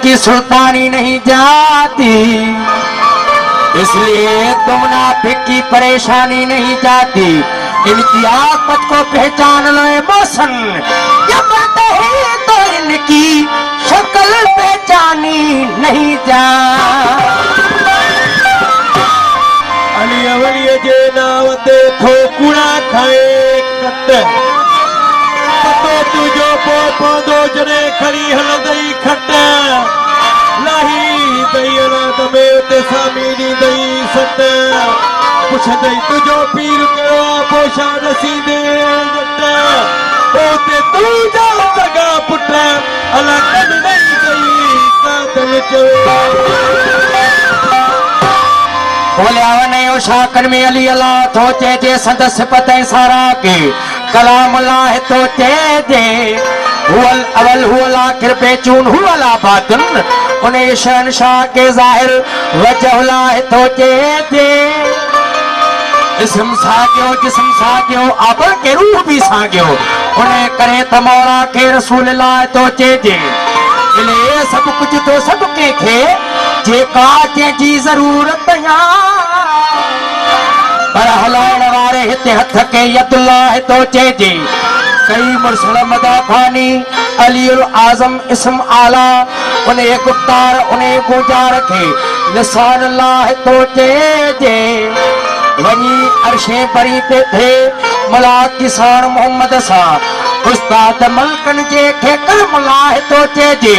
की सुल्तानी नहीं जाती, इसलिए तुम मुनाफिक की परेशानी नहीं जाती। इनकी आफत को पहचान लो मोहसन, ये बनते ही तो इनकी शक्ल पहचानी नहीं जा। अली अवलिय जे नाव ते ठोकुड़ा खाए कट, तो तुझो पोपो जने खड़ी हलदई खट, लाही दईना तमे ते सामीनी दई सट, पुछ दई तुझो पीर करो पोशा नसीदे जट, ओते तुझो सगा पुट अला कन नहीं गई कातल चवे। बोलिया वने शाकन में अली अल्लाह तो जे संदस पते सारा के कलाम अल्लाह तो जे हुवल अवल हुवल आखिर बेचून हुवल आबादन, उन्हें शहनशाह के जाहिर वजह है तो जे इसम सागियो जिसम सागियो अबल के रूह भी सागियो, उन्हें करे तमौला के रसूल अल्लाह तो जे इले सब कुछ तो सबके खे जेका जी जरूरत या पर हलाण वारे हिते हथ के यदुल्लाह तो जे कई मुरसल मदा खानी अलीउल आजम इसम आला, उन्हें गुफ्तार उन्हें गुजार के निशान अल्लाह तो जे वनी अरशे परी ते थे मलाक किसान मोहम्मद सा उस्ताद मलकन जे खे करम अल्लाह तो जे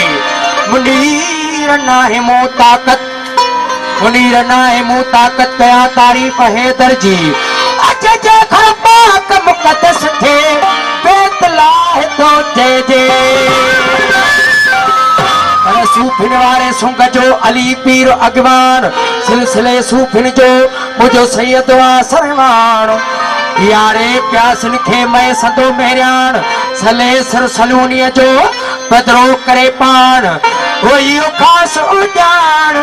मुनीर नाहे मो ताकत, मुनीर नाहे मो ताकत कया तारीफ हैदर जी अज जे घर पाक मुकद्दस थे बेतलाह तो जे सूफिन वारे सुंग जो अली पीर अगवान सिलसिले सूफिन जो मुझो सैयद वा सरवान यारे प्यासन खे मैं सदो मेहरान सले सर सलूनिय जो बदरो करे पान वही खास उजान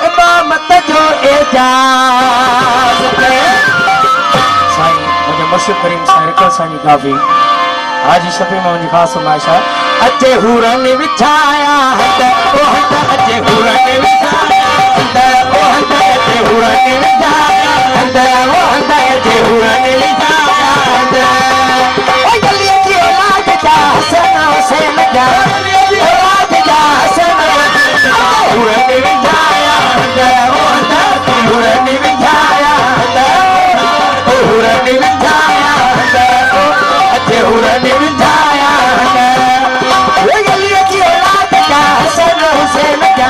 इमामत जो एजाज साईं मुझे मशहूर करीम साईं रखल साईं गावी हाजी शफी मोहन खास माशा अचे हुरन विछाया हद ओ हद अचे हुरन विछाया हद ओ हद अचे हुरन विछाया हद ओ हद अचे हुरन विछाया हद ओ गली की औलाद जा हसन हुसैन जा औलाद जा हसन हुरन विछाया हद ओ हद अचे हुरन विछाया हद ओ हुरन विछाया हद ओ अचे हुरन विछाया हद हुसैन जा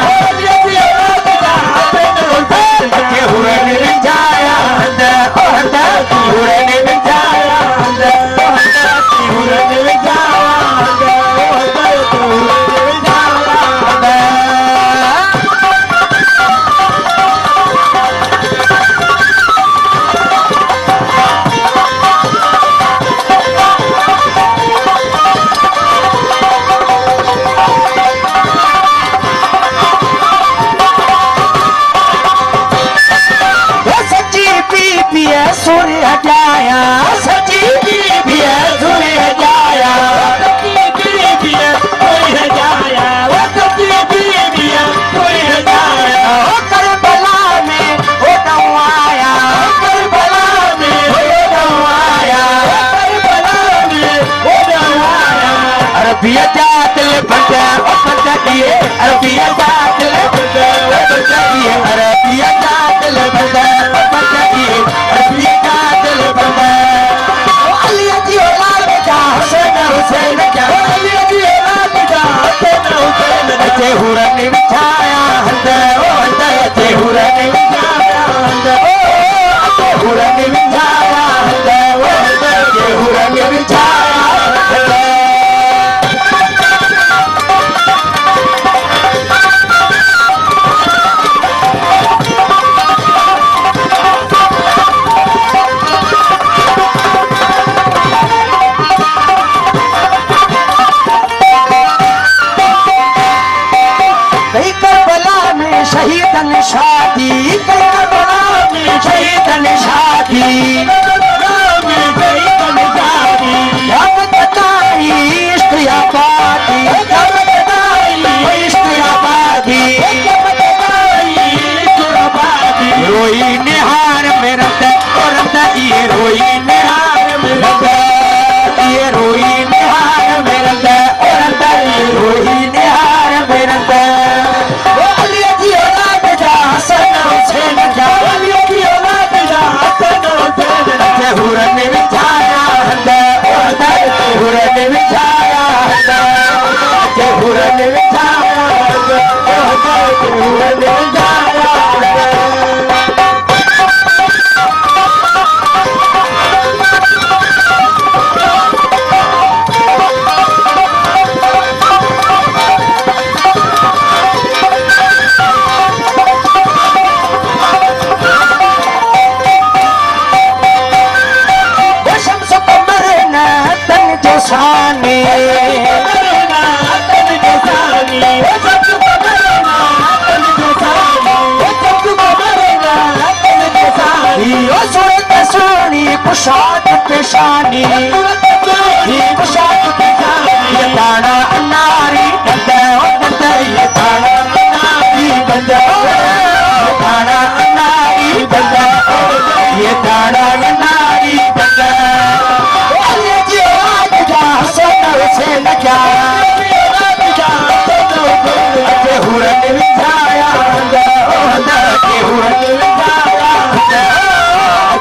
अचे हुरन विछाया हद ओ हद हुरन विछाया हद ओ हद हुरन विछाया हद ओ हद हुरन विछाया हद। सूर्य हटाया सची भी है सूर्य हटाया भी है कोई हटाया वो सची भी है कोई हटाया करबला में वो नवाया करबला में वो नवाया करबला में वो नवाया अरबिया जातल बंदा ओ बंदा दिए अरबिया जातल बंदा ओ बंदा दिए अरबिया जातल बंदा ओ बंदा दिए अरबिया जातल बंदा अली जी औलाद जा हुसैन हुसैन जा अली जी औलाद जा हुसैन हुसैन अचे हुरन विछाया हद ओ हद अचे हुरन विछाया हद ओ अचे हुरन विछाया हद ओ हद अचे हुरन विछाया हद हुरन विंधाया शानी तन जो सानी ओ जब मरना तन जो सानी ओ जब मरना तन जो सानी ओ सूरत सोनी कुशाद पेशानी ही कुशाद पेशानी ये दाना अनारी बंदा ओ बंदा ये दाना अनारी बंदा ये दाना अनारी बंदा ये दाना अनारी बंदा से लगा के हुरन विंधाया के हुरन विंधाया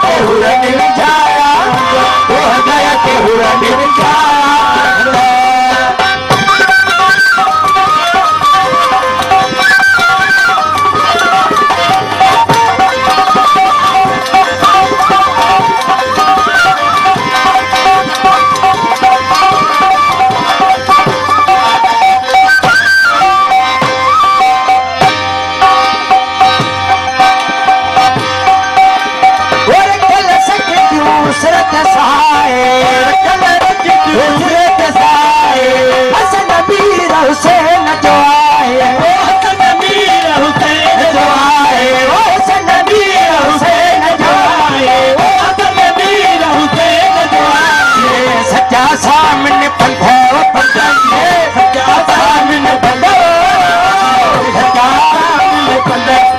के हुरन विंधाया हो गया के हुरन विंधाया हुसैन जो आए हसन मीर हुसैन जो आए हसन मीर हुसैन जो आए हसन मीर हुसैन जो आए सच्चा सामने पंधा पंधा सच्चा सामने पंधा सच्चा सामने पंधा